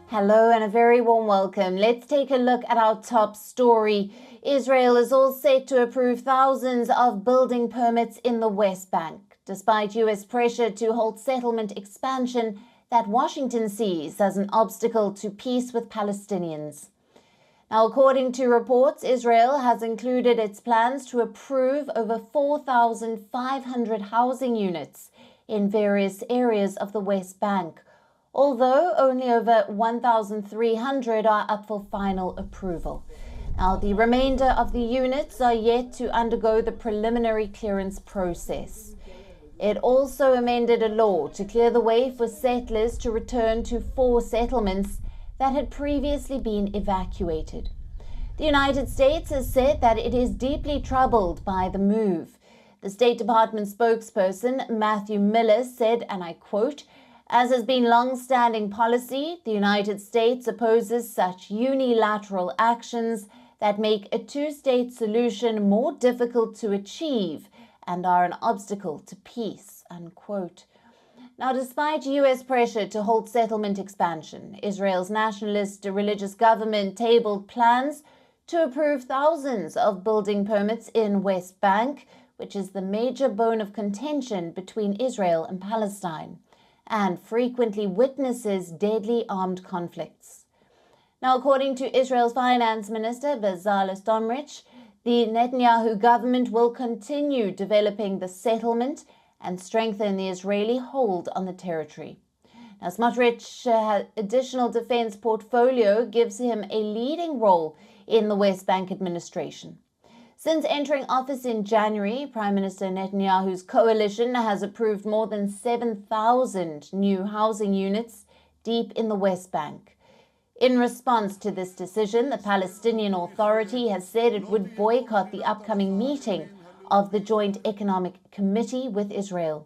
Hello and a very warm welcome. Let's take a look at our top story. Israel is all set to approve thousands of building permits in the West Bank, despite U.S. pressure to halt settlement expansion that Washington sees as an obstacle to peace with Palestinians. Now, according to reports, Israel has included its plans to approve over 4,500 housing units in various areas of the West Bank, although only over 1,300 are up for final approval. Now, the remainder of the units are yet to undergo the preliminary clearance process. It also amended a law to clear the way for settlers to return to 4 settlements that had previously been evacuated. The United States has said that it is deeply troubled by the move. The State Department spokesperson, Matthew Miller, said, and I quote, "As has been long-standing policy, the United States opposes such unilateral actions that make a two-state solution more difficult to achieve and are an obstacle to peace," unquote. Now, despite U.S. pressure to halt settlement expansion, Israel's nationalist religious government tabled plans to approve thousands of building permits in West Bank, which is the major bone of contention between Israel and Palestine, and frequently witnesses deadly armed conflicts. Now, according to Israel's finance minister, Bezalel Smotrich, the Netanyahu government will continue developing the settlement and strengthen the Israeli hold on the territory. Now, Smotrich's additional defense portfolio gives him a leading role in the West Bank administration. Since entering office in January, Prime Minister Netanyahu's coalition has approved more than 7,000 new housing units deep in the West Bank. In response to this decision, the Palestinian Authority has said it would boycott the upcoming meeting of the Joint Economic Committee with Israel.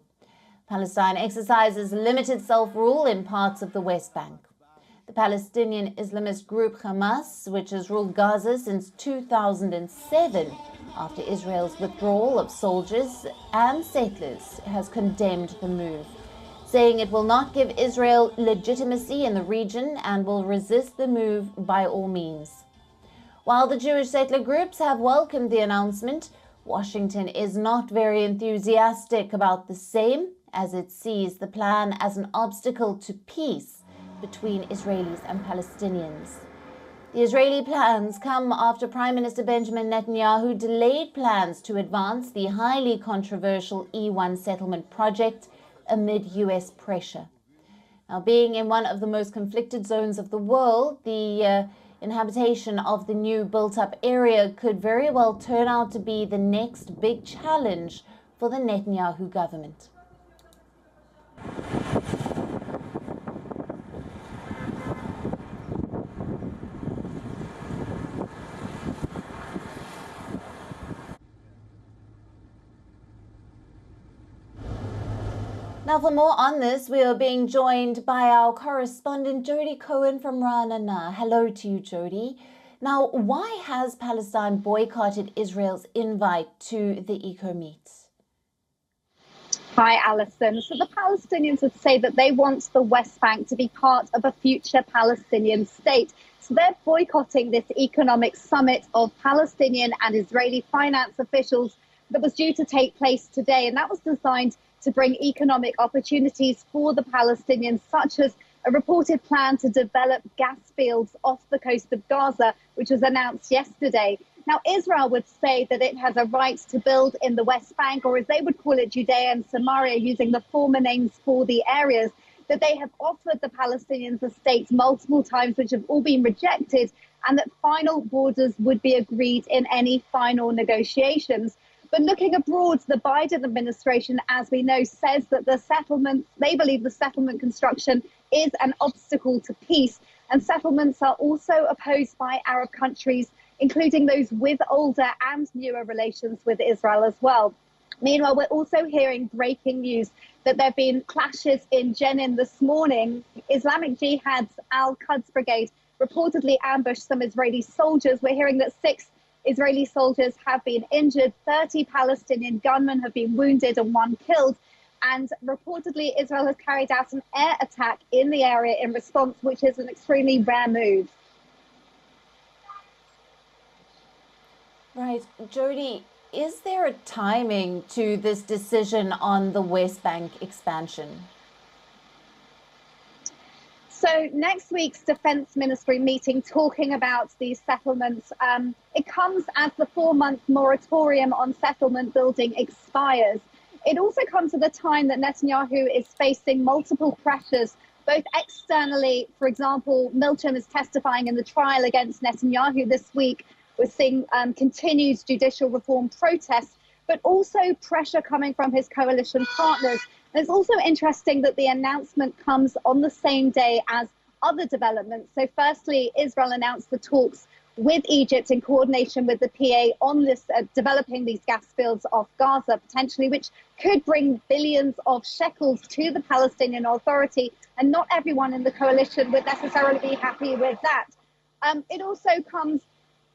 Palestine exercises limited self-rule in parts of the West Bank. The Palestinian Islamist group Hamas, which has ruled Gaza since 2007, after Israel's withdrawal of soldiers and settlers, has condemned the move, saying it will not give Israel legitimacy in the region and will resist the move by all means. While the Jewish settler groups have welcomed the announcement, Washington is not very enthusiastic about the same, as it sees the plan as an obstacle to peace between Israelis and Palestinians. The Israeli plans come after Prime Minister Benjamin Netanyahu delayed plans to advance the highly controversial E1 settlement project amid U.S. pressure. Now, being in one of the most conflicted zones of the world, the inhabitation of the new built-up area could very well turn out to be the next big challenge for the Netanyahu government. Now, for more on this, we are being joined by our correspondent, Jody Cohen from Ra'anana. Hello to you, Jody. Now, why has Palestine boycotted Israel's invite to the eco-meet? Hi, Alison. So the Palestinians would say that they want the West Bank to be part of a future Palestinian state. So they're boycotting this economic summit of Palestinian and Israeli finance officials that was due to take place today. And that was designed to bring economic opportunities for the Palestinians, such as a reported plan to develop gas fields off the coast of Gaza, which was announced yesterday. Now, Israel would say that it has a right to build in the West Bank, or as they would call it, Judea and Samaria, using the former names for the areas, that they have offered the Palestinians the states multiple times, which have all been rejected, and that final borders would be agreed in any final negotiations. But looking abroad, the Biden administration, as we know, says that the settlement, they believe the settlement construction is an obstacle to peace. And settlements are also opposed by Arab countries, including those with older and newer relations with Israel as well. Meanwhile, we're also hearing breaking news that there have been clashes in Jenin this morning. Islamic Jihad's Al-Quds Brigade reportedly ambushed some Israeli soldiers. We're hearing that 6 Israeli soldiers have been injured, 30 Palestinian gunmen have been wounded and 1 killed. And reportedly, Israel has carried out an air attack in the area in response, which is an extremely rare move. Right. Jody, is there a timing to this decision on the West Bank expansion? So next week's Defence Ministry meeting talking about these settlements, it comes as the 4-month moratorium on settlement building expires. It also comes at a time that Netanyahu is facing multiple pressures, both externally. For example, Milchem is testifying in the trial against Netanyahu this week. We're seeing continued judicial reform protests, but also pressure coming from his coalition partners. And it's also interesting that the announcement comes on the same day as other developments. So firstly, Israel announced the talks with Egypt in coordination with the PA on this developing these gas fields off Gaza, potentially, which could bring billions of shekels to the Palestinian Authority. And not everyone in the coalition would necessarily be happy with that. It also comes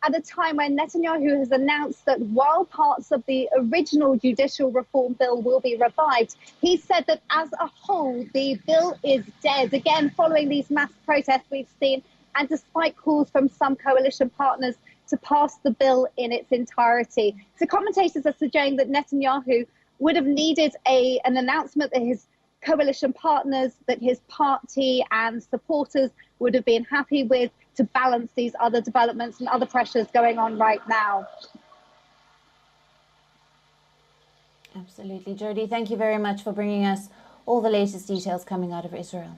at a time when Netanyahu has announced that while parts of the original judicial reform bill will be revived, he said that as a whole, the bill is dead. Again, following these mass protests we've seen, and despite calls from some coalition partners to pass the bill in its entirety. So commentators are suggesting that Netanyahu would have needed an announcement that his coalition partners, that his party and supporters would have been happy with, to balance these other developments and other pressures going on right now. Absolutely. Jody, thank you very much for bringing us all the latest details coming out of Israel.